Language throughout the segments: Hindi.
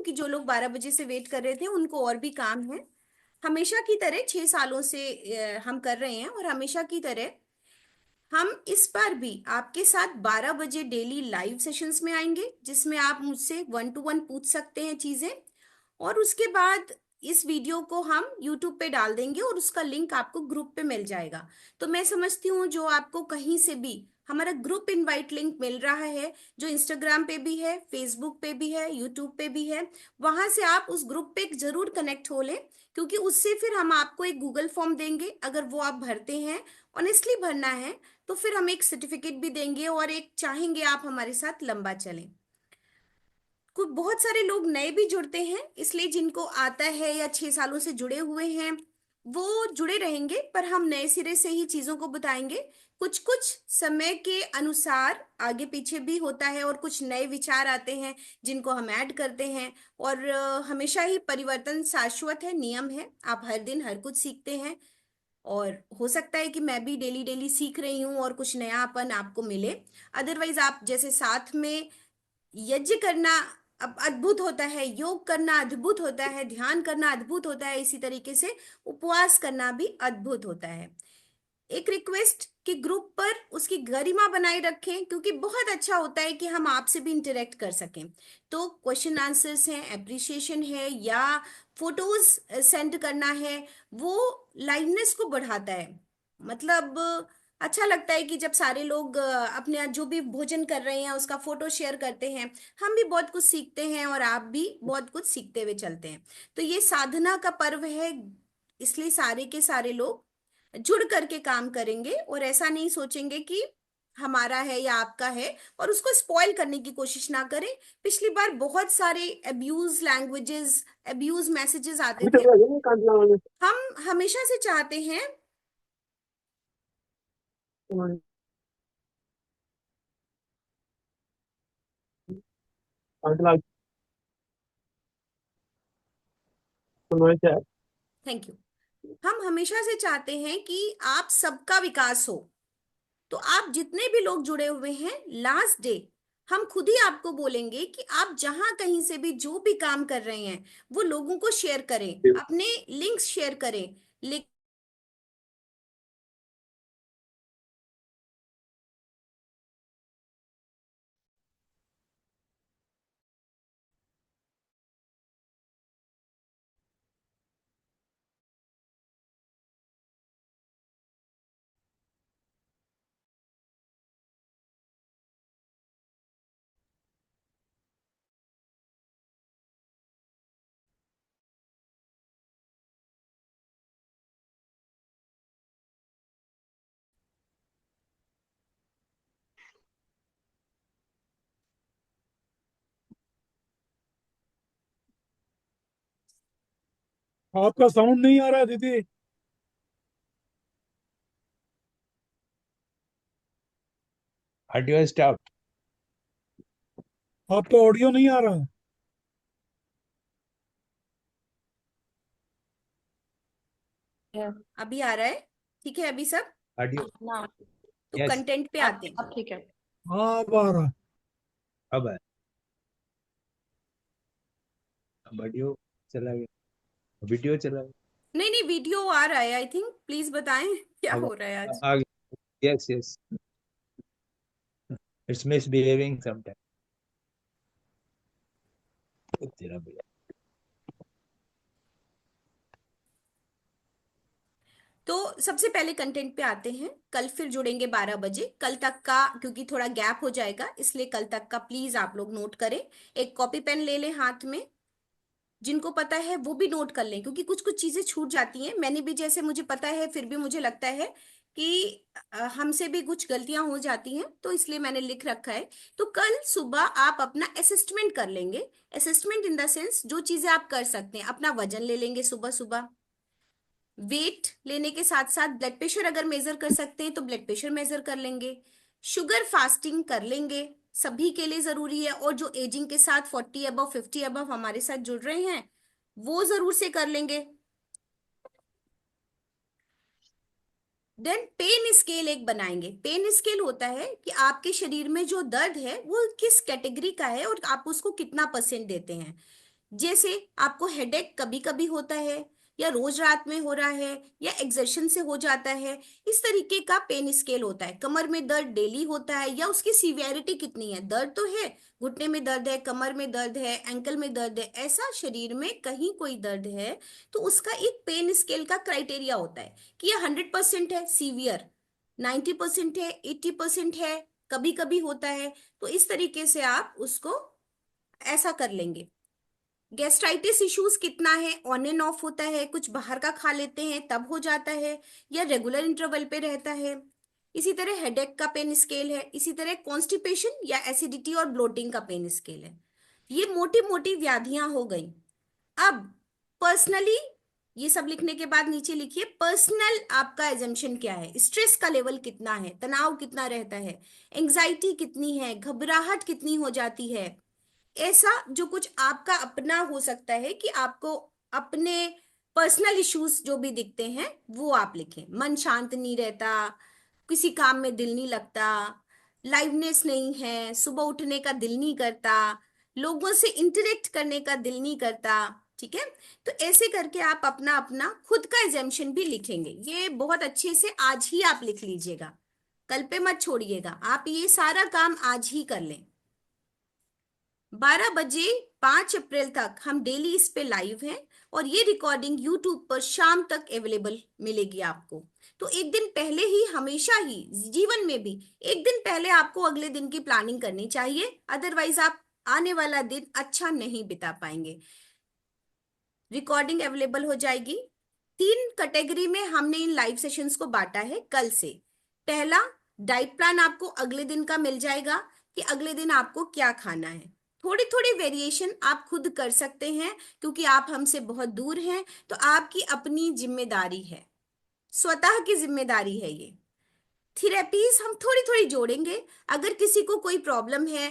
क्योंकि जो लोग 12 बजे से वेट कर रहे थे उनको और भी काम है। हमेशा की तरह 6 सालों से हम कर रहे हैं, और हमेशा की तरह हम इस बार भी आपके साथ 12 बजे डेली लाइव सेशंस में आएंगे, जिसमें आप मुझसे 1 to 1 पूछ सकते हैं चीजें। और उसके बाद इस वीडियो को हम यूट्यूब पे डाल देंगे और उसका लिंक आपको ग्रुप पे मिल जाएगा। तो मैं समझती हूँ जो आपको कहीं से भी हमारा ग्रुप इनवाइट लिंक मिल रहा है, जो इंस्टाग्राम पे भी है, फेसबुक पे भी है, यूट्यूब पे भी है, वहां से आप उस ग्रुप पे जरूर कनेक्ट हो लें, क्योंकि उससे फिर हम आपको एक गूगल फॉर्म देंगे। अगर वो आप भरते हैं, ऑनेस्टली भरना है, तो फिर हम एक सर्टिफिकेट भी देंगे और एक चाहेंगे आप हमारे साथ लंबा चलें। कुछ बहुत सारे लोग नए भी जुड़ते हैं, इसलिए जिनको आता है या 6 सालों से जुड़े हुए हैं वो जुड़े रहेंगे, पर हम नए सिरे से ही चीजों को बताएंगे। कुछ कुछ समय के अनुसार आगे पीछे भी होता है, और कुछ नए विचार आते हैं जिनको हम ऐड करते हैं। और हमेशा ही परिवर्तन शाश्वत है, नियम है, आप हर दिन हर कुछ सीखते हैं। और हो सकता है कि मैं भी डेली डेली सीख रही हूँ और कुछ नयापन आपको मिले। अदरवाइज आप जैसे साथ में यज्ञ करना अब अद्भुत होता है, योग करना अद्भुत होता है, ध्यान करना अद्भुत होता है, इसी तरीके से उपवास करना भी अद्भुत होता है। एक रिक्वेस्ट कि ग्रुप पर उसकी गरिमा बनाए रखें, क्योंकि बहुत अच्छा होता है कि हम आपसे भी इंटरेक्ट कर सकें। तो क्वेश्चन आंसर्स हैं, एप्रिसिएशन है, या फोटोज सेंड करना है, वो लाइवनेस को बढ़ाता है। मतलब अच्छा लगता है कि जब सारे लोग अपने जो भी भोजन कर रहे हैं उसका फोटो शेयर करते हैं, हम भी बहुत कुछ सीखते हैं और आप भी बहुत कुछ सीखते हुए चलते हैं। तो ये साधना का पर्व है, इसलिए सारे के सारे लोग जुड़ करके काम करेंगे और ऐसा नहीं सोचेंगे कि हमारा है या आपका है, और उसको स्पॉइल करने की कोशिश ना करें। पिछली बार बहुत सारे अब्यूज लैंग्वेजेस, अब्यूज मैसेजेस आते थे। हम हमेशा से चाहते हैं थैंक यू। हम हमेशा से चाहते हैं कि आप सबका विकास हो। तो आप जितने भी लोग जुड़े हुए हैं, लास्ट डे हम खुद ही आपको बोलेंगे कि आप जहां कहीं से भी जो भी काम कर रहे हैं वो लोगों को शेयर करें, अपने लिंक्स शेयर करें। लेकिन आपका साउंड नहीं आ रहा है दीदी। Audio stop. आपका ऑडियो नहीं आ रहा है। अभी आ रहा है? ठीक है अभी सब? ऑडियो। ना। तो यस। कंटेंट पे अब आते हैं। अब ठीक है। हाँ अब आ रहा है। अब है। अब ऑडियो चला गया, वीडियो चला गया। नहीं नहीं, वीडियो आ रहा है आई थिंक। प्लीज बताएं क्या अब हो रहा है आज। आ गया। Yes yes. It's misbehaving sometime. तेरा भैया। तो सबसे पहले कंटेंट पे आते हैं। कल फिर जुड़ेंगे 12 बजे, कल तक का, क्योंकि थोड़ा गैप हो जाएगा इसलिए कल तक का प्लीज आप लोग नोट करें। एक कॉपी पेन ले लें हाथ में, जिनको पता है वो भी नोट कर लें, क्योंकि कुछ कुछ चीजें छूट जाती हैं। मैंने भी, जैसे मुझे पता है फिर भी मुझे लगता है कि हमसे भी कुछ गलतियां हो जाती हैं, तो इसलिए मैंने लिख रखा है। तो कल सुबह आप अपना असेसमेंट कर लेंगे। असेसमेंट इन द सेंस जो चीजें आप कर सकते हैं, अपना वजन ले लेंगे सुबह सुबह, वेट लेने के साथ साथ ब्लड प्रेशर अगर मेजर कर सकते हैं तो ब्लड प्रेशर मेजर कर लेंगे, शुगर फास्टिंग कर लेंगे, सभी के लिए जरूरी है। और जो एजिंग के साथ 40 अबव 50 अबव हमारे साथ जुड़ रहे हैं वो जरूर से कर लेंगे। देन पेन स्केल एक बनाएंगे। पेन स्केल होता है कि आपके शरीर में जो दर्द है वो किस कैटेगरी का है और आप उसको कितना परसेंट देते हैं। जैसे आपको हेडेक कभी कभी होता है, या रोज रात में हो रहा है, या एक्सर्शन से हो जाता है, इस तरीके का पेन स्केल होता है। कमर में दर्द डेली होता है, या उसकी सीवियरिटी कितनी है, दर्द तो है, घुटने में दर्द है, कमर में दर्द है, एंकल में दर्द है, ऐसा शरीर में कहीं कोई दर्द है, तो उसका एक पेन स्केल का क्राइटेरिया होता है कि ये 100% है सीवियर, 90% है, 80% है, कभी कभी होता है। तो इस तरीके से आप उसको ऐसा कर लेंगे। गैस्ट्राइटिस इश्यूज कितना है, ऑन एंड ऑफ होता है, कुछ बाहर का खा लेते हैं तब हो जाता है, या रेगुलर इंटरवल पे रहता है। इसी तरह हेडेक का पेन स्केल है, इसी तरह कॉन्स्टिपेशन या एसिडिटी और ब्लोटिंग का पेन स्केल है। ये मोटी मोटी व्याधियां हो गई। अब पर्सनली ये सब लिखने के बाद नीचे लिखिए पर्सनल आपका एजम्पशन क्या है, स्ट्रेस का लेवल कितना है, तनाव कितना रहता है, एंजाइटी कितनी है, घबराहट कितनी हो जाती है। ऐसा जो कुछ आपका अपना हो सकता है कि आपको अपने पर्सनल इश्यूज जो भी दिखते हैं वो आप लिखें। मन शांत नहीं रहता, किसी काम में दिल नहीं लगता, लाइवनेस नहीं है, सुबह उठने का दिल नहीं करता, लोगों से इंटरेक्ट करने का दिल नहीं करता। ठीक है, तो ऐसे करके आप अपना अपना खुद का एजम्पशन भी लिखेंगे। ये बहुत अच्छे से आज ही आप लिख लीजिएगा, कल पे मत छोड़िएगा, आप ये सारा काम आज ही कर लें। 12 बजे 5 अप्रैल तक हम डेली इस पे लाइव हैं, और ये रिकॉर्डिंग यूट्यूब पर शाम तक अवेलेबल मिलेगी आपको। तो एक दिन पहले ही, हमेशा ही जीवन में भी एक दिन पहले आपको अगले दिन की प्लानिंग करनी चाहिए, अदरवाइज आप आने वाला दिन अच्छा नहीं बिता पाएंगे। रिकॉर्डिंग अवेलेबल हो जाएगी। 3 कैटेगरी में हमने इन लाइव सेशंस को बांटा है कल से। पहला, डाइट प्लान आपको अगले दिन का मिल जाएगा कि अगले दिन आपको क्या खाना है। थोड़ी थोड़ी वेरिएशन आप खुद कर सकते हैं, क्योंकि आप हमसे बहुत दूर हैं, तो आपकी अपनी जिम्मेदारी है, स्वतः की जिम्मेदारी है ये। थेरेपीज हम थोड़ी थोड़ी जोड़ेंगे। अगर किसी को कोई प्रॉब्लम है,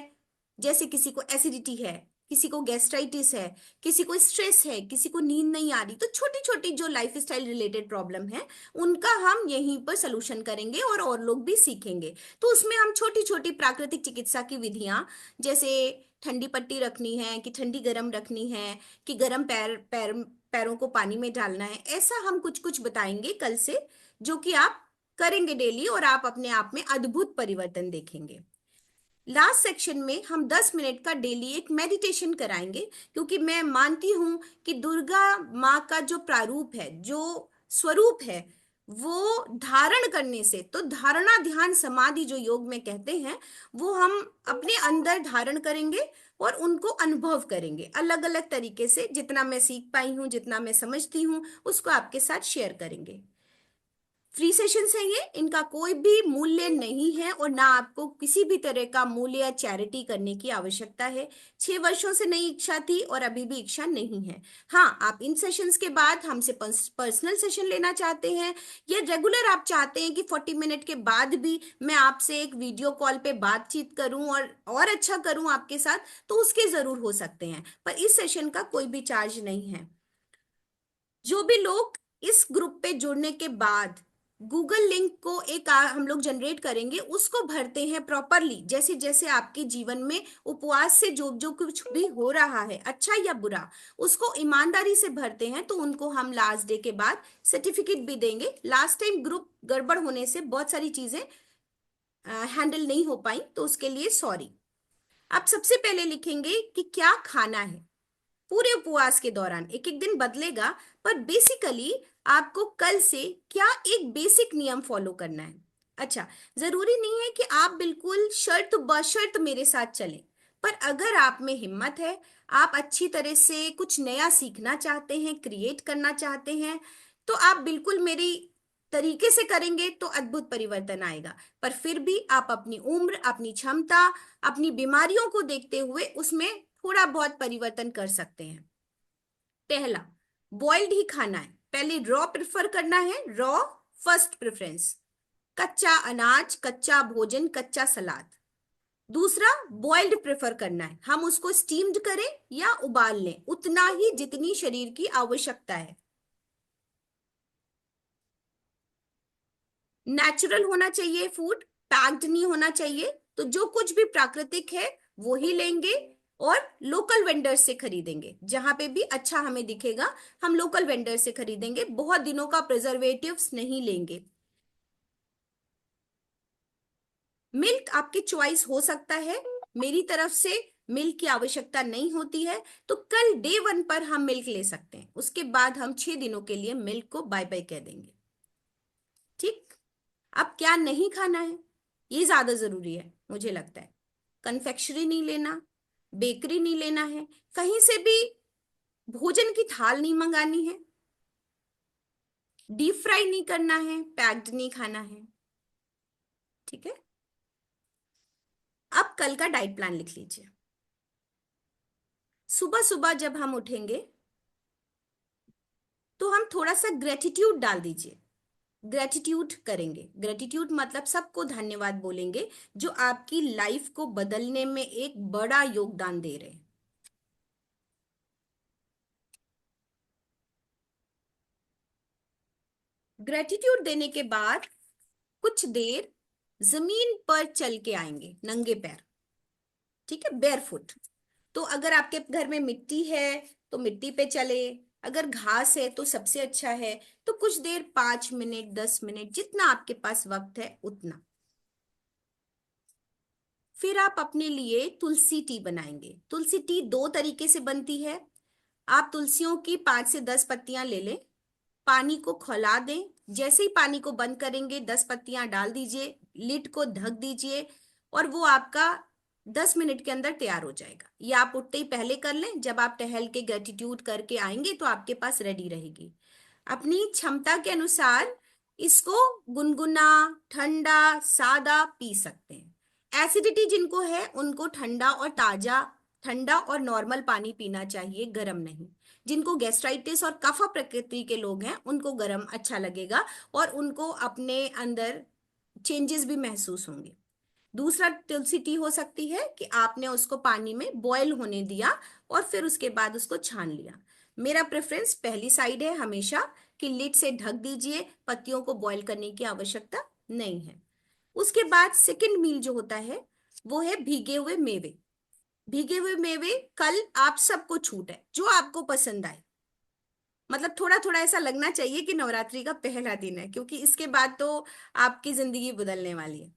जैसे किसी को एसिडिटी है, किसी को गैस्ट्राइटिस है, किसी को स्ट्रेस है, किसी को नींद नहीं आ रही, तो छोटी छोटी जो लाइफ स्टाइल रिलेटेड प्रॉब्लम है उनका हम यहीं पर सोल्यूशन करेंगे, और लोग भी सीखेंगे। तो उसमें हम छोटी छोटी प्राकृतिक चिकित्सा की विधियां, जैसे ठंडी पट्टी रखनी है कि ठंडी गर्म रखनी है, कि गर्म पैरों को पानी में डालना है, ऐसा हम कुछ कुछ बताएंगे कल से, जो कि आप करेंगे डेली, और आप अपने आप में अद्भुत परिवर्तन देखेंगे। लास्ट सेक्शन में हम 10 मिनट का डेली एक मेडिटेशन कराएंगे, क्योंकि मैं मानती हूं कि दुर्गा माँ का जो प्रारूप है, जो स्वरूप है, वो धारण करने से, तो धारणा ध्यान समाधि जो योग में कहते हैं, वो हम अपने अंदर धारण करेंगे और उनको अनुभव करेंगे अलग अलग तरीके से। जितना मैं सीख पाई हूँ, जितना मैं समझती हूँ, उसको आपके साथ शेयर करेंगे। फ्री सेशंस हैं ये, इनका कोई भी मूल्य नहीं है, और ना आपको किसी भी तरह का मूल्य या चैरिटी करने की आवश्यकता है। 6 वर्षों से नई इच्छा थी और अभी भी इच्छा नहीं है। हाँ, आप इन सेशंस के बाद हमसे पर्सनल सेशन लेना चाहते हैं, या रेगुलर आप चाहते हैं कि 40 मिनट के बाद भी मैं आपसे एक वीडियो कॉल पे बातचीत करूं और अच्छा करूं आपके साथ, तो उसके जरूर हो सकते हैं, पर इस सेशन का कोई भी चार्ज नहीं है। जो भी लोग इस ग्रुप पे जुड़ने के बाद गूगल लिंक को एक हम लोग जनरेट करेंगे, उसको भरते हैं प्रॉपरली, जैसे जैसे आपके जीवन में उपवास से जो जो कुछ भी हो रहा है, अच्छा या बुरा, उसको ईमानदारी से भरते हैं, तो उनको हम लास्ट डे के बाद सर्टिफिकेट भी देंगे। लास्ट टाइम ग्रुप गड़बड़ होने से बहुत सारी चीजें हैंडल नहीं हो पाई, तो उसके लिए सॉरी। आप सबसे पहले लिखेंगे कि क्या खाना है। पूरे उपवास के दौरान एक एक दिन बदलेगा, पर बेसिकली आपको कल से क्या एक बेसिक नियम फॉलो करना है। अच्छा, जरूरी नहीं है कि आप बिल्कुल शर्त बशर्त मेरे साथ चलें, पर अगर आप में हिम्मत है, आप अच्छी तरह से कुछ नया सीखना चाहते हैं, क्रिएट करना चाहते हैं, तो आप बिल्कुल मेरी तरीके से करेंगे तो अद्भुत परिवर्तन आएगा। पर फिर भी आप अपनी उम्र, अपनी क्षमता, अपनी बीमारियों को देखते हुए उसमें थोड़ा बहुत परिवर्तन कर सकते हैं। पहला, बॉइल्ड ही खाना है, पहले रॉ प्रेफर करना है, रॉ फर्स्ट प्रेफरेंस, कच्चा अनाज, कच्चा भोजन, कच्चा सलाद। दूसरा, बॉइल्ड प्रेफर करना है, हम उसको स्टीम्ड करें या उबाल लें, उतना ही जितनी शरीर की आवश्यकता है। नेचुरल होना चाहिए फूड, पैक्ड नहीं होना चाहिए, तो जो कुछ भी प्राकृतिक है वो ही लेंगे। और लोकल वेंडर से खरीदेंगे, जहां पे भी अच्छा हमें दिखेगा हम लोकल वेंडर से खरीदेंगे, बहुत दिनों का प्रिजर्वेटिव्स नहीं लेंगे। मिल्क आपकी चॉइस हो सकता है, मेरी तरफ से मिल्क की आवश्यकता नहीं होती है, तो कल डे 1 पर हम मिल्क ले सकते हैं, उसके बाद हम 6 दिनों के लिए मिल्क को बाय बाय कह देंगे। ठीक। अब क्या नहीं खाना है, ये ज्यादा जरूरी है मुझे लगता है। कन्फेक्शनरी नहीं लेना, बेकरी नहीं लेना है, कहीं से भी भोजन की थाल नहीं मंगानी है, डीप फ्राई नहीं करना है, पैक्ड नहीं खाना है। ठीक है। अब कल का डाइट प्लान लिख लीजिए। सुबह सुबह जब हम उठेंगे तो हम थोड़ा सा ग्रेटिट्यूड डाल दीजिए। ग्रेटिट्यूड करेंगे, ग्रेटिट्यूड मतलब सबको धन्यवाद बोलेंगे जो आपकी लाइफ को बदलने में एक बड़ा योगदान दे रहे हैं। ग्रेटिट्यूड देने के बाद कुछ देर जमीन पर चल के आएंगे नंगे पैर। ठीक है, बेयरफुट। तो अगर आपके घर में मिट्टी है तो मिट्टी पे चले, अगर घास है तो सबसे अच्छा है। तो कुछ देर 5 मिनट 10 मिनट जितना आपके पास वक्त है उतना। फिर आप अपने लिए तुलसी टी बनाएंगे। तुलसी टी 2 तरीके से बनती है। आप तुलसियों की 5 से 10 पत्तियां ले लें, पानी को खौला दें, जैसे ही पानी को बंद करेंगे 10 पत्तियां डाल दीजिए, लिड को ढक दीजिए और वो आपका 10 मिनट के अंदर तैयार हो जाएगा। ये आप उठते ही पहले कर लें, जब आप टहल के ग्रेटिट्यूड करके आएंगे तो आपके पास रेडी रहेगी। अपनी क्षमता के अनुसार इसको गुनगुना, ठंडा, सादा पी सकते हैं। एसिडिटी जिनको है उनको ठंडा और ताजा, ठंडा और नॉर्मल पानी पीना चाहिए, गर्म नहीं। जिनको गैस्ट्राइटिस और कफ प्रकृति के लोग हैं उनको गर्म अच्छा लगेगा और उनको अपने अंदर चेंजेस भी महसूस होंगे। दूसरा तुलसी टी हो सकती है कि आपने उसको पानी में बॉयल होने दिया और फिर उसके बाद उसको छान लिया। मेरा प्रेफरेंस पहली साइड है हमेशा कि लिड से ढक दीजिए, पत्तियों को बॉयल करने की आवश्यकता नहीं है। उसके बाद सेकंड मील जो होता है वो है भीगे हुए मेवे। भीगे हुए मेवे कल आप सबको छूट है, जो आपको पसंद आए। मतलब थोड़ा थोड़ा ऐसा लगना चाहिए कि नवरात्रि का पहला दिन है, क्योंकि इसके बाद तो आपकी जिंदगी बदलने वाली है।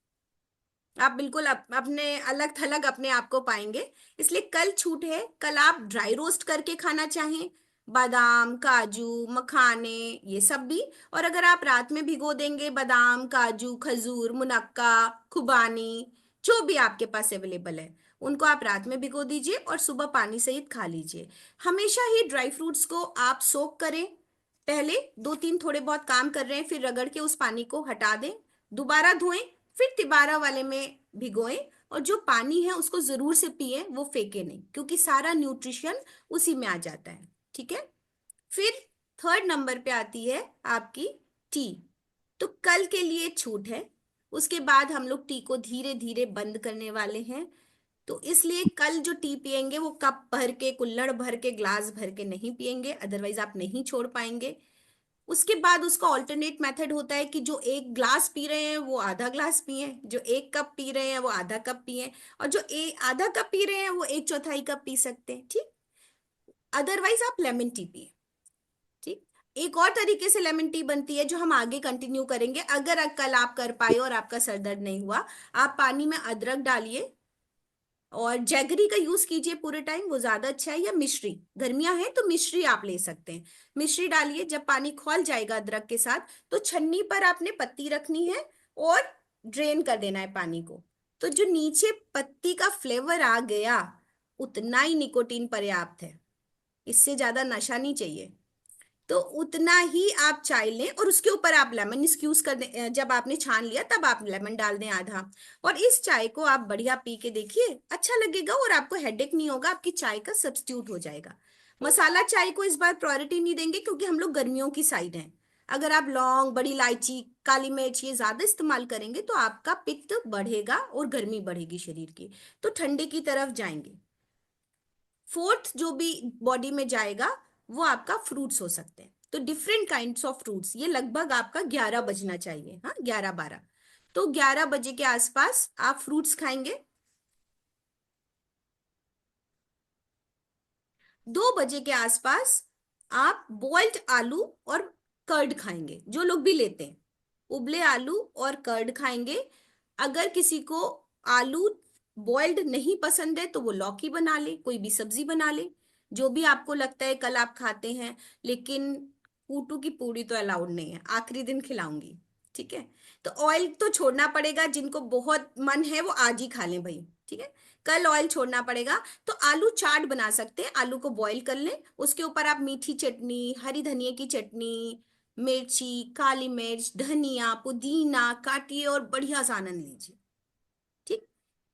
आप बिल्कुल अपने अलग थलग अपने आप को पाएंगे। इसलिए कल छूट है। कल आप ड्राई रोस्ट करके खाना चाहें, बादाम, काजू, मखाने, ये सब भी। और अगर आप रात में भिगो देंगे बादाम, काजू, खजूर, मुनक्का, खुबानी, जो भी आपके पास अवेलेबल है उनको आप रात में भिगो दीजिए और सुबह पानी सहित खा लीजिए। हमेशा ही ड्राई फ्रूट्स को आप सोक करें। पहले 2-3 थोड़े बहुत काम कर रहे हैं, फिर रगड़ के उस पानी को हटा दें, दोबारा धोएं, फिर तिबारा वाले में भिगोएं और जो पानी है उसको जरूर से पिए, वो फेंके नहीं, क्योंकि सारा न्यूट्रिशन उसी में आ जाता है। ठीक है। फिर थर्ड नंबर पे आती है आपकी टी। तो कल के लिए छूट है, उसके बाद हम लोग टी को धीरे धीरे बंद करने वाले हैं। तो इसलिए कल जो टी पियेंगे वो कप भर के, कुल्हड़ भर के, ग्लास भर के नहीं पियेंगे, अदरवाइज आप नहीं छोड़ पाएंगे। उसके बाद उसका ऑल्टरनेट मेथड होता है कि जो 1 ग्लास पी रहे हैं वो आधा ग्लास पिए, जो 1 कप पी रहे हैं वो आधा कप पिए, और जो आधा कप पी रहे हैं वो 1/4 कप पी सकते हैं। ठीक। अदरवाइज आप लेमन टी पिए। ठीक। एक और तरीके से लेमन टी बनती है जो हम आगे कंटिन्यू करेंगे, अगर कल आप कर पाए और आपका सर दर्द नहीं हुआ। आप पानी में अदरक डालिए और जैगरी का यूज कीजिए पूरे टाइम, वो ज्यादा अच्छा है, या मिश्री, गर्मियां हैं तो मिश्री आप ले सकते हैं। मिश्री डालिए, जब पानी खौल जाएगा अदरक के साथ तो छन्नी पर आपने पत्ती रखनी है और ड्रेन कर देना है पानी को। तो जो नीचे पत्ती का फ्लेवर आ गया उतना ही निकोटीन पर्याप्त है, इससे ज्यादा नशा नहीं चाहिए। तो उतना ही आप चाय लें और उसके ऊपर आप लेमन स्क्यूज कर दें, जब आपने छान लिया तब आप लेमन डाल दें आधा। और इस चाय को आप बढ़िया पी के देखिए, अच्छा लगेगा और आपको हेडेक नहीं होगा, आपकी चाय का सब्स्टिट्यूट हो जाएगा। मसाला चाय को इस बार प्रायोरिटी नहीं देंगे क्योंकि हम लोग गर्मियों की साइड हैं। अगर आप लौंग, बड़ी इलायची, काली मिर्च ये ज्यादा इस्तेमाल करेंगे तो आपका पित्त बढ़ेगा और गर्मी बढ़ेगी शरीर की, तो ठंडे की तरफ जाएंगे। फोर्थ जो भी बॉडी में जाएगा वो आपका फ्रूट्स हो सकते हैं। तो डिफरेंट काइंड्स ऑफ फ्रूट्स, ये लगभग आपका 11 बजना चाहिए, हाँ 11-12। तो 11 बजे के आसपास आप फ्रूट्स खाएंगे। 2 बजे के आसपास आप बॉइल्ड आलू और कर्ड खाएंगे, जो लोग भी लेते हैं। उबले आलू और कर्ड खाएंगे। अगर किसी को आलू बॉइल्ड नहीं पसंद है तो वो लौकी बना ले, कोई भी सब्जी बना ले, जो भी आपको लगता है कल आप खाते हैं। लेकिन कूटू की पूड़ी तो अलाउड नहीं है, आखिरी दिन खिलाऊंगी। ठीक है। तो ऑयल तो छोड़ना पड़ेगा, जिनको बहुत मन है वो आज ही खा लें भाई। ठीक है। कल ऑयल छोड़ना पड़ेगा। तो आलू चाट बना सकते हैं, आलू को बॉईल कर लें, उसके ऊपर आप मीठी चटनी, हरी धनिया की चटनी, मिर्ची, काली मिर्च, धनिया, पुदीना काटिए और बढ़िया सा आनंद लीजिए। ठीक।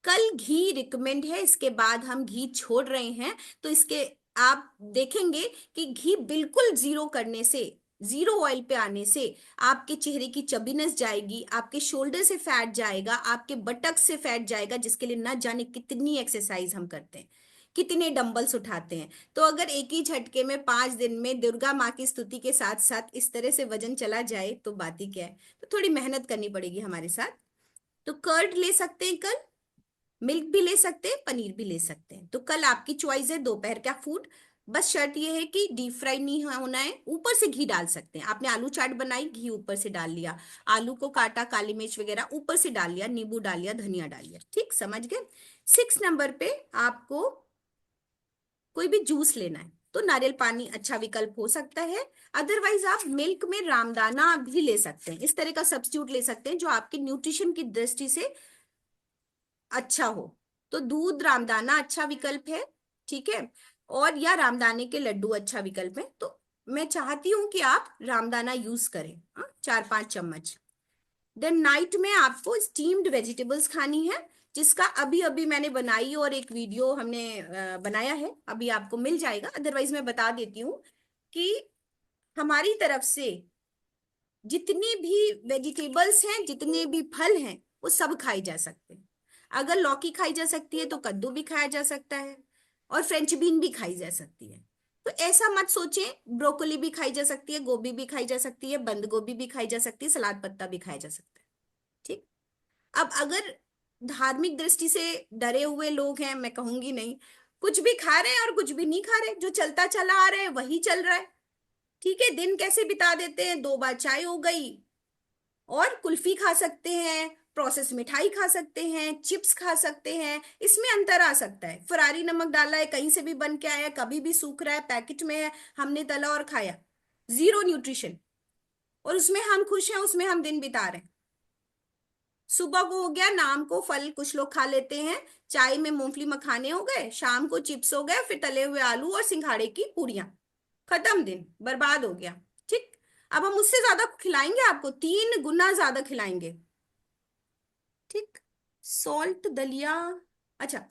कल घी रिकमेंड है, इसके बाद हम घी छोड़ रहे हैं। तो इसके आप देखेंगे कि घी बिल्कुल जीरो करने से, जीरो ऑयल पे आने से आपके चेहरे की चबीनेस जाएगी, आपके शोल्डर से फैट जाएगा, आपके बटक से फैट जाएगा, जिसके लिए ना जाने कितनी एक्सरसाइज हम करते हैं, कितने डंबल्स उठाते हैं। तो अगर एक ही झटके में 5 दिन में दुर्गा माँ की स्तुति के साथ साथ इस तरह से वजन चला जाए तो बात ही क्या है। तो थोड़ी मेहनत करनी पड़ेगी हमारे साथ। तो कर्ड ले सकते हैं कल, मिल्क भी ले सकते हैं, पनीर भी ले सकते हैं। तो कल आपकी चॉइस है दोपहर का फूड। बस शर्त यह है कि डीप फ्राई नहीं होना है। ऊपर से घी डाल सकते हैं, आपने आलू चाट बनाई, घी ऊपर से डाल लिया, आलू को काटा, काली मिर्च वगैरह ऊपर से डाल लिया, नींबू डाल लिया, धनिया डाल लिया। ठीक, समझ गए। 6 नंबर पे आपको कोई भी जूस लेना है तो नारियल पानी अच्छा विकल्प हो सकता है। अदरवाइज आप मिल्क में रामदाना भी ले सकते हैं, इस तरह का सब्स्टिट्यूट ले सकते हैं जो आपके न्यूट्रिशन की दृष्टि से अच्छा हो। तो दूध रामदाना अच्छा विकल्प है। ठीक है। और या रामदाने के लड्डू अच्छा विकल्प है। तो मैं चाहती हूं कि आप रामदाना यूज करें, 4-5 चम्मच। देन नाइट में आपको स्टीम्ड वेजिटेबल्स खानी है, जिसका अभी अभी मैंने बनाई और एक वीडियो हमने बनाया है, अभी आपको मिल जाएगा। अदरवाइज मैं बता देती हूँ कि हमारी तरफ से जितनी भी वेजिटेबल्स हैं, जितने भी फल हैं, वो सब खाए जा सकते हैं। अगर लौकी खाई जा सकती है तो कद्दू भी खाया जा सकता है, और फ्रेंच बीन भी खाई जा सकती है। तो ऐसा मत सोचें, ब्रोकली भी खाई जा सकती है, गोभी भी खाई जा सकती है, बंद गोभी भी खाई जा सकती है, सलाद पत्ता भी खाया जा सकता है। ठीक। अब अगर धार्मिक दृष्टि से डरे हुए लोग हैं, मैं कहूंगी नहीं, कुछ भी खा रहे हैं और कुछ भी नहीं खा रहे, जो चलता चला आ रहा है वही चल रहा है। ठीक है। दिन कैसे बिता देते हैं, 2 बार चाय हो गई, और कुल्फी खा सकते हैं, प्रोसेस मिठाई खा सकते हैं, चिप्स खा सकते हैं। इसमें अंतर आ सकता है, फरारी नमक डाला है, कहीं से भी बन के आया, कभी भी सूख रहा है, पैकेट में है, हमने तला और खाया, जीरो न्यूट्रिशन, और उसमें हम खुश हैं, उसमें हम दिन बिता रहे हैं। सुबह को हो गया नाम को फल, कुछ लोग खा लेते हैं, चाय में मूंगफली मखाने हो गए, शाम को चिप्स हो गए, फिर तले हुए आलू और सिंघाड़े की पूरियां, खत्म, दिन बर्बाद हो गया। ठीक। अब हम उससे ज्यादा खिलाएंगे, आपको 3 गुना ज्यादा खिलाएंगे। ठीक। सॉल्ट दलिया। अच्छा,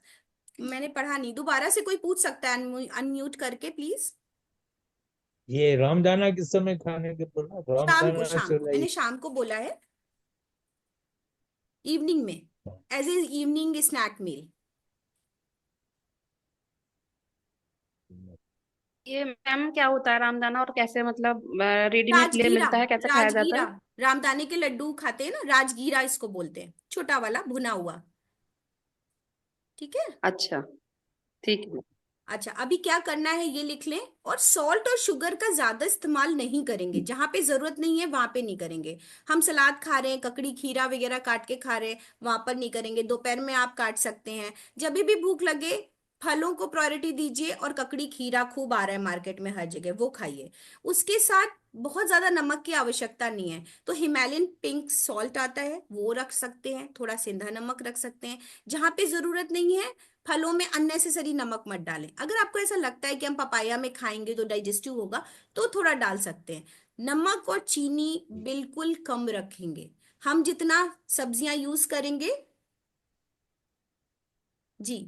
मैंने पढ़ा नहीं, दोबारा से कोई पूछ सकता है अनम्यूट करके प्लीज। ये रामदाना किस समय खाने के बोला? शाम को, रामदाना शाम को, चौलाई। मैंने शाम को बोला है, इवनिंग में, एज ए इवनिंग स्नैक मील। ये मैम क्या होता है रामदाना, और कैसे मतलब रेडीमेड ले राजगीरा, मिलता है, कैसे खाया जाता राजगीरा, है? रामदाने के लड्डू खाते हैं ना, राजगीरा इसको बोलते हैं, छोटा वाला भुना हुआ। ठीक है। अच्छा, ठीक है। अच्छा, अभी क्या करना है ये लिख लें। और सॉल्ट और शुगर का ज्यादा इस्तेमाल नहीं करेंगे, जहां पे जरूरत नहीं है वहां पे नहीं करेंगे। हम सलाद खा रहे हैं, ककड़ी खीरा वगैरह काट के खा रहे हैं, वहां पर नहीं करेंगे। दोपहर में आप काट सकते हैं, जब भी भूख लगे, फलों को प्रायोरिटी दीजिए, और ककड़ी खीरा खूब आ रहा है मार्केट में हर जगह, वो खाइए। उसके साथ बहुत ज्यादा नमक की आवश्यकता नहीं है, तो हिमालयन पिंक सॉल्ट आता है वो रख सकते हैं, थोड़ा सेंधा नमक रख सकते हैं। जहां पे जरूरत नहीं है, फलों में अननेसेसरी नमक मत डालें। अगर आपको ऐसा लगता है कि हम पपाया में खाएंगे तो डाइजेस्टिव होगा, तो थोड़ा डाल सकते हैं। नमक और चीनी बिल्कुल कम रखेंगे। हम जितना सब्जियां यूज करेंगे। जी।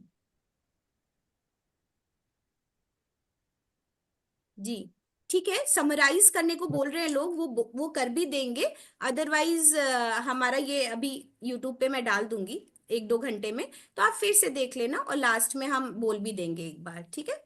जी। ठीक है, समराइज करने को बोल रहे हैं लोग, वो कर भी देंगे। अदरवाइज हमारा ये अभी यूट्यूब पे मैं डाल दूंगी 1-2 घंटे में, तो आप फिर से देख लेना, और लास्ट में हम बोल भी देंगे एक बार। ठीक है।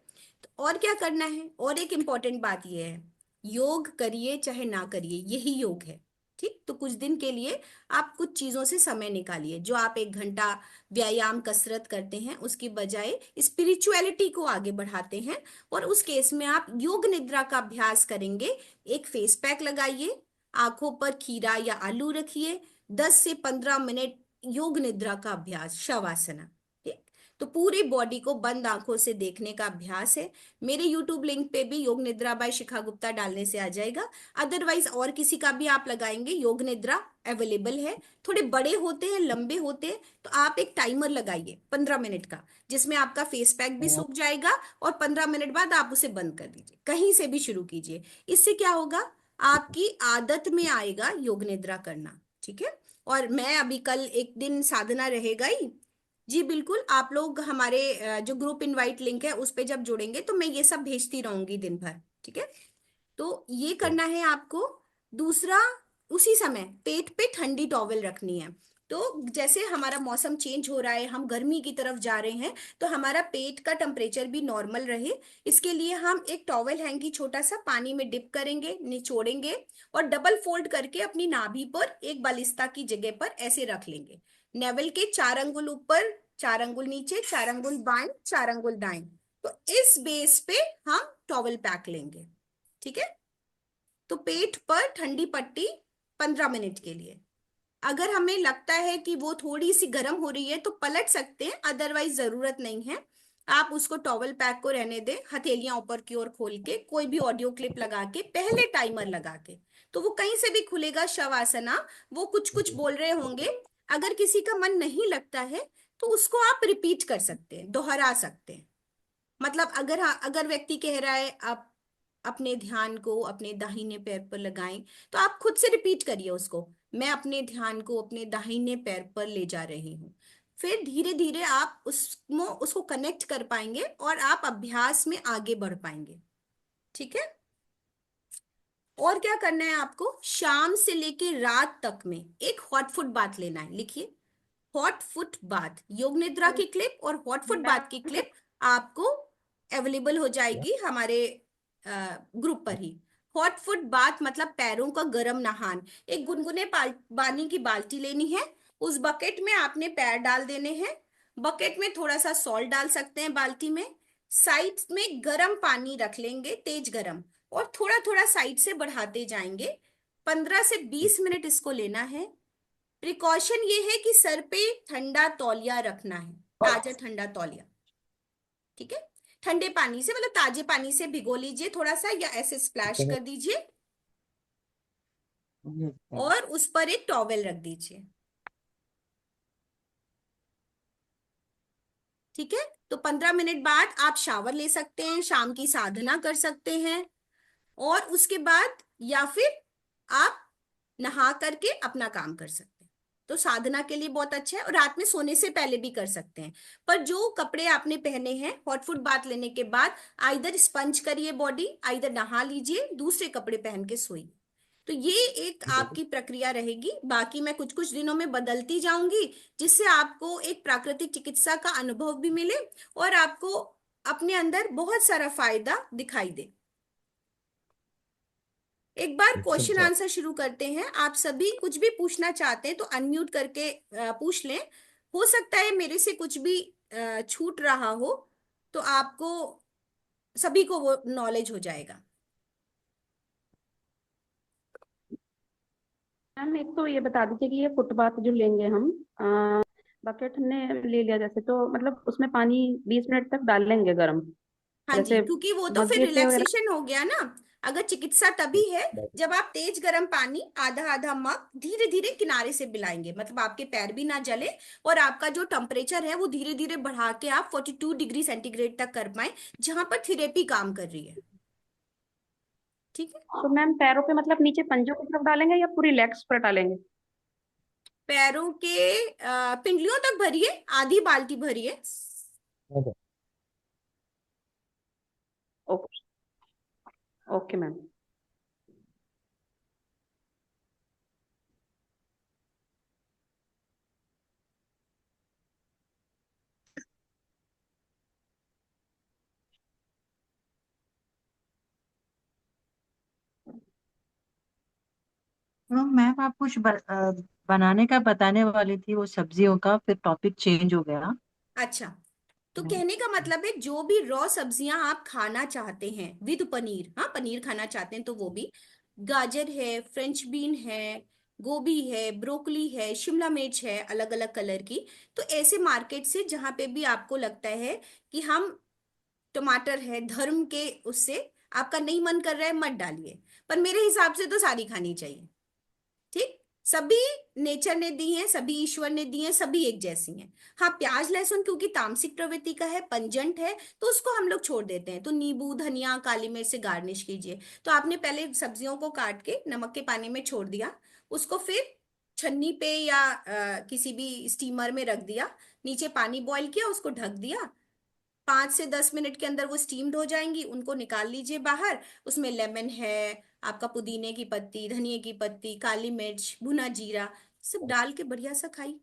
तो और क्या करना है, और एक इम्पॉर्टेंट बात ये है, योग करिए चाहे ना करिए, यही योग है। ठीक, तो कुछ दिन के लिए आप कुछ चीजों से समय निकालिए। जो आप 1 घंटा व्यायाम कसरत करते हैं उसकी बजाय स्पिरिचुअलिटी को आगे बढ़ाते हैं, और उस केस में आप योग निद्रा का अभ्यास करेंगे। एक फेस पैक लगाइए, आंखों पर खीरा या आलू रखिए, 10 से 15 मिनट योग निद्रा का अभ्यास, शवासना। ठीक, तो पूरी बॉडी को बंद आंखों से देखने का अभ्यास है। मेरे यूट्यूब लिंक पे भी योग निद्रा बाय शिखा गुप्ता डालने से आ जाएगा। अदरवाइज और किसी का भी आप लगाएंगे, योग निद्रा अवेलेबल है। थोड़े बड़े होते हैं, लंबे होते हैं, तो आप एक टाइमर लगाइए 15 मिनट का, जिसमें आपका फेस पैक भी सूख जाएगा, और 15 मिनट बाद आप उसे बंद कर दीजिए, कहीं से भी शुरू कीजिए। इससे क्या होगा, आपकी आदत में आएगा योग निद्रा करना। ठीक है, और मैं अभी कल एक दिन साधना रहेगा ही। जी बिल्कुल, आप लोग हमारे जो ग्रुप इनवाइट लिंक है उस पे जब जुड़ेंगे तो मैं ये सब भेजती रहूंगी दिन भर। ठीक है, तो ये करना है आपको। दूसरा, उसी समय पेट पे ठंडी टॉवेल रखनी है। तो जैसे हमारा मौसम चेंज हो रहा है, हम गर्मी की तरफ जा रहे हैं, तो हमारा पेट का टेम्परेचर भी नॉर्मल रहे, इसके लिए हम एक टॉवेल हैंकी छोटा सा पानी में डिप करेंगे, निचोड़ेंगे, और डबल फोल्ड करके अपनी नाभि पर एक बालिस्ता की जगह पर ऐसे रख लेंगे। नेवल के 4 अंगुल ऊपर, 4 अंगुल नीचे, 4 अंगुल बाएं, 4 अंगुल दाएं। तो इस बेस पे हम टॉवेल पैक लेंगे। ठीक है, तो पेट पर ठंडी पट्टी 15 मिनट के लिए। अगर हमें लगता है कि वो थोड़ी सी गर्म हो रही है तो पलट सकते हैं, अदरवाइज जरूरत नहीं है। आप उसको टॉवल पैक को रहने दें, हथेलियां ऊपर की ओर खोल के, कोई भी ऑडियो क्लिप लगा के, पहले टाइमर लगा के, तो वो कहीं से भी खुलेगा शवासना। वो कुछ कुछ बोल रहे होंगे, अगर किसी का मन नहीं लगता है तो उसको आप रिपीट कर सकते हैं, दोहरा सकते हैं। मतलब अगर, हाँ, अगर व्यक्ति कह रहा है आप अपने ध्यान को अपने दाहिने पैर पर लगाएं, तो आप खुद से रिपीट करिए उसको, मैं अपने ध्यान को अपने दाहिने पैर पर ले जा रही हूँ। फिर धीरे धीरे आप उसको उसको कनेक्ट कर पाएंगे और आप अभ्यास में आगे बढ़ पाएंगे। ठीक है, और क्या करना है आपको, शाम से लेके रात तक में एक हॉट फुट बाथ लेना है। लिखिए, हॉट फुट बाथ, योग निद्रा की क्लिप और हॉट फुट बाथ की क्लिप आपको अवेलेबल हो जाएगी हमारे ग्रुप पर ही। हॉट फुट बाथ मतलब पैरों का गर्म नहान। एक गुनगुने पानी की बाल्टी लेनी है, उस बकेट में आपने पैर डाल देने हैं। बकेट में थोड़ा सा सॉल्ट डाल सकते हैं बाल्टी में। साइड में गर्म पानी रख लेंगे, तेज गर्म, और थोड़ा थोड़ा साइड से बढ़ाते जाएंगे। 15 से 20 मिनट इसको लेना है। प्रिकॉशन ये है कि सर पे ठंडा तौलिया रखना है, ताजा ठंडा तौलिया। ठीक है, ठंडे पानी से, मतलब ताजे पानी से भिगो लीजिए थोड़ा सा, या ऐसे स्प्लैश कर दीजिए, और उस पर एक टॉवेल रख दीजिए। ठीक है, तो 15 मिनट बाद आप शावर ले सकते हैं, शाम की साधना कर सकते हैं, और उसके बाद या फिर आप नहा करके अपना काम कर सकते हैं। तो साधना के लिए बहुत अच्छा है, और रात में सोने से पहले भी कर सकते हैं। पर जो कपड़े आपने पहने हैं हॉट फुट बाथ लेने के बाद, आइदर स्पंज करिए बॉडी, आइदर नहा लीजिए, दूसरे कपड़े पहन के सोइए। तो ये एक आपकी प्रक्रिया रहेगी। बाकी मैं कुछ कुछ दिनों में बदलती जाऊंगी, जिससे आपको एक प्राकृतिक चिकित्सा का अनुभव भी मिले, और आपको अपने अंदर बहुत सारा फायदा दिखाई दे। एक बार अच्छा क्वेश्चन अच्छा। आंसर शुरू करते हैं। आप सभी कुछ भी पूछना चाहते हैं तो अनम्यूट करके पूछ लें। हो सकता है मेरे से कुछ भी छूट रहा हो, तो आपको सभी को वो नॉलेज हो जाएगा। मैम एक तो ये बता दीजिए कि ये फुटपाथ जो लेंगे हम, बकेट हमने ले लिया जैसे, तो मतलब उसमें पानी 20 मिनट तक डालेंगे गर्म, हाँ जी, जैसे क्योंकि वो तो फिर मग्गे से वगैरह। रिलैक्सेशन हो गया ना। अगर चिकित्सा तभी है जब आप तेज गर्म पानी आधा आधा मग धीरे धीरे किनारे से पिलाएंगे, मतलब आपके पैर भी ना जले, और आपका जो टेम्परेचर है वो धीरे धीरे बढ़ा के आप 42 डिग्री सेंटीग्रेड तक कर पाए, जहां पर थेरेपी काम कर रही है। ठीक है, तो मैम पैरों पे मतलब नीचे पंजों की तरफ डालेंगे या पूरी लेग्स पर डालेंगे? पैरों के पिंडलियों तक भरिए, आधी बाल्टी भरिए। ओके। Okay ma'am. तो मैम आप कुछ बनाने का बताने वाली थी, वो सब्जियों का, फिर टॉपिक चेंज हो गया। अच्छा, तो हम्म। कहने का मतलब है जो भी रॉ सब्जियां आप खाना चाहते हैं विद पनीर, हाँ पनीर खाना चाहते हैं तो वो भी, गाजर है, फ्रेंच बीन है, गोभी है, ब्रोकली है, शिमला मिर्च है अलग अलग कलर की, तो ऐसे मार्केट से जहां पे भी आपको लगता है कि हम, टमाटर है धर्म के उससे, आपका नहीं मन कर रहा है मत डालिए, पर मेरे हिसाब से तो सारी खानी चाहिए। ठीक, सभी नेचर ने दी हैं, सभी ईश्वर ने दी हैं, सभी एक जैसी हैं। हाँ प्याज लहसुन क्योंकि तामसिक प्रवृत्ति का है, पंजेंट है, तो उसको हम लोग छोड़ देते हैं, तो नींबू धनिया काली मिर्च से गार्निश कीजिए। तो आपने पहले सब्जियों को काट के नमक के पानी में छोड़ दिया, उसको फिर छन्नी पे या किसी भी स्टीमर में रख दिया, नीचे पानी बॉईल किया, उसको ढक दिया, 5 से 10 मिनट के अंदर वो स्टीम्ड हो जाएंगी, उनको निकाल लीजिए बाहर। उसमें लेमन है, आपका पुदीने की पत्ती, धनिए की पत्ती, काली मिर्च, भुना जीरा, सब डाल के बढ़िया सा खाई।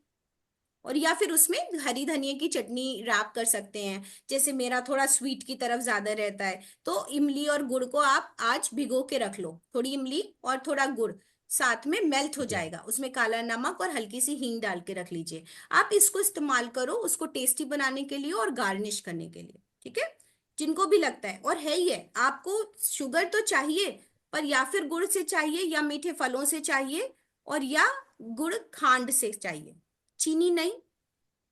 और या फिर उसमें हरी धनिया की चटनी रैप कर सकते हैं, जैसे मेरा थोड़ा स्वीट की तरफ ज्यादा रहता है, तो इमली और गुड़ को आप आज भिगो के रख लो, थोड़ी इमली और थोड़ा गुड़ साथ में मेल्ट हो Okay. जाएगा, उसमें काला नमक और हल्की सी हींग डाल के रख लीजिए। आप इसको इस्तेमाल करो उसको टेस्टी बनाने के लिए और गार्निश करने के लिए, ठीक है। जिनको भी लगता है, और है ही है, आपको शुगर तो चाहिए, पर या फिर गुड़ से चाहिए या मीठे फलों से चाहिए, और या गुड़ खांड से चाहिए, चीनी नहीं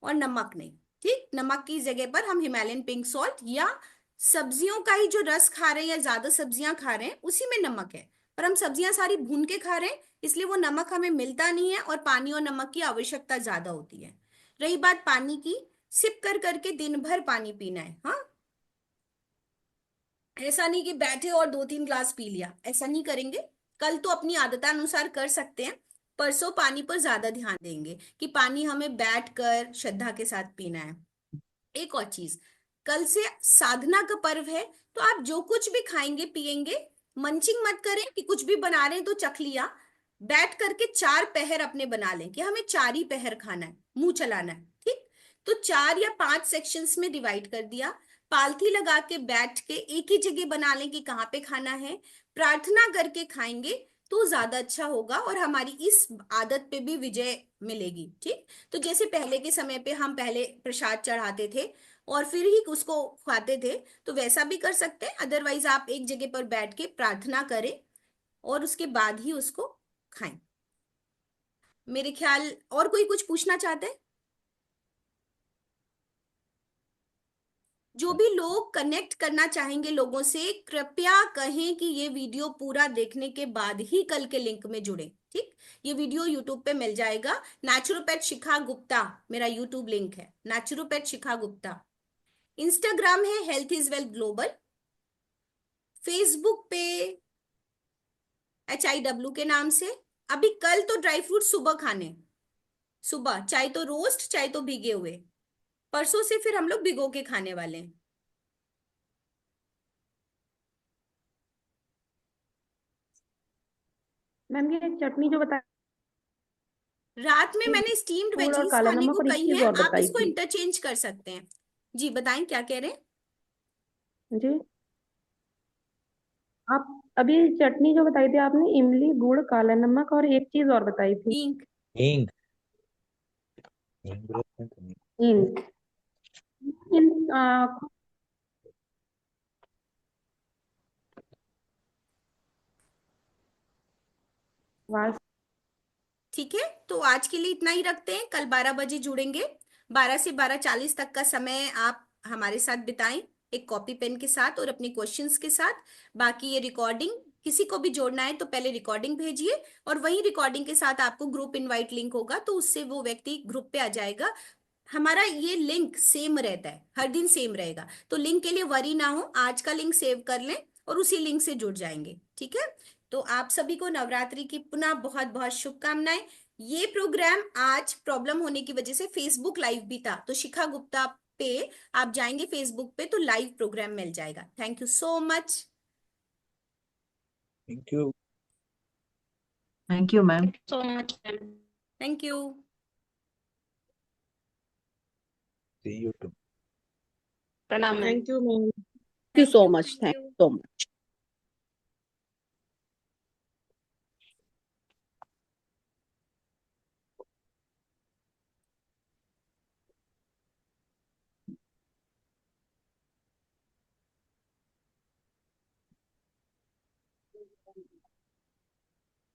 और नमक नहीं। ठीक, नमक की जगह पर हम हिमालयन पिंक सॉल्ट या सब्जियों का ही जो रस खा रहे हैं या ज्यादा सब्जियां खा रहे हैं उसी में नमक है, पर हम सब्जियां सारी भून के खा रहे हैं, इसलिए वो नमक हमें मिलता नहीं है, और पानी और नमक की आवश्यकता ज्यादा होती है। रही बात पानी की, सिप कर करके दिन भर पानी पीना है, हाँ, ऐसा नहीं कि बैठे और 2-3 ग्लास पी लिया, ऐसा नहीं करेंगे। कल तो अपनी आदतानुसार कर सकते हैं, परसों पानी पर ज्यादा ध्यान देंगे कि पानी हमें बैठ कर श्रद्धा के साथ पीना है। एक और चीज, कल से साधना का पर्व है, तो आप जो कुछ भी खाएंगे पिएंगे, मंचिंग मत करें कि कुछ भी बना रहे हैं तो चख लिया। बैठ करके 4 पहर अपने बना लें कि हमें 4 ही पहर खाना है, मुंह चलाना है, ठीक। तो 4 या 5 सेक्शंस में डिवाइड कर दिया, पालथी लगा के बैठ के एक ही जगह बना लें कि कहाँ पे खाना है, प्रार्थना करके खाएंगे तो ज्यादा अच्छा होगा, और हमारी इस आदत पे भी विजय मिलेगी, ठीक। तो जैसे पहले के समय पे हम पहले प्रसाद चढ़ाते थे और फिर ही उसको खाते थे, तो वैसा भी कर सकते हैं, अदरवाइज आप एक जगह पर बैठ के प्रार्थना करें और उसके बाद ही उसको खाएं। मेरे ख्याल और कोई कुछ पूछना चाहते हैं? जो भी लोग कनेक्ट करना चाहेंगे लोगों से, कृपया कहें कि ये वीडियो पूरा देखने के बाद ही कल के लिंक में जुड़े, ठीक। ये वीडियो यूट्यूब पे मिल जाएगा, नेचुरोपैथ शिखा गुप्ता मेरा यूट्यूब लिंक है, नेचुरोपैथ शिखा गुप्ता। इंस्टाग्राम है health is wealth global, Facebook पे HIW के नाम से। अभी कल तो ड्राई फ्रूट सुबह खाने, सुबह चाहे तो रोस्ट चाहे तो भिगे हुए, परसों से फिर हम लोग भिगो के खाने वाले हैं। मैम ये चटनी जो बताई रात में थी, मैंने स्टीम्ड गुड़ और वेजीज काला खाने को नमक, और एक कही चीज है, और आप बताई इसको थी। इंटरचेंज कर सकते हैं। जी बताएं क्या कह रहे हैं। जी, आप अभी चटनी जो बताई थी आपने, इमली गुड़ काला नमक और एक चीज और बताई थी। हींग। हींग। हींग बोलते हैं तो नहीं। हींग। इन आवाज। ठीक है, तो आज के लिए इतना ही रखते हैं, कल 12 बजे जुड़ेंगे। 12 से 12:40 तक का समय आप हमारे साथ बिताएं, एक कॉपी पेन के साथ और अपने क्वेश्चंस के साथ। बाकी ये रिकॉर्डिंग, किसी को भी जोड़ना है तो पहले रिकॉर्डिंग भेजिए, और वही रिकॉर्डिंग के साथ आपको ग्रुप इनवाइट लिंक होगा, तो उससे वो व्यक्ति ग्रुप पे आ जाएगा। हमारा ये लिंक सेम रहता है, हर दिन सेम रहेगा, तो लिंक के लिए वरी ना हो, आज का लिंक सेव कर लें और उसी लिंक से जुड़ जाएंगे, ठीक है। तो आप सभी को नवरात्रि की पुनः बहुत बहुत शुभकामनाएं। ये प्रोग्राम आज प्रॉब्लम होने की वजह से फेसबुक लाइव भी था, तो शिखा गुप्ता पे आप जाएंगे फेसबुक पे तो लाइव प्रोग्राम मिल जाएगा। Thank you so much. Thank you. Thank you ma'am. So much ma'am. Thank you. See you too. प्रणाम ma'am. Thank you, ma'am. Thank you thank so you, much. Thank Thank you. you so much.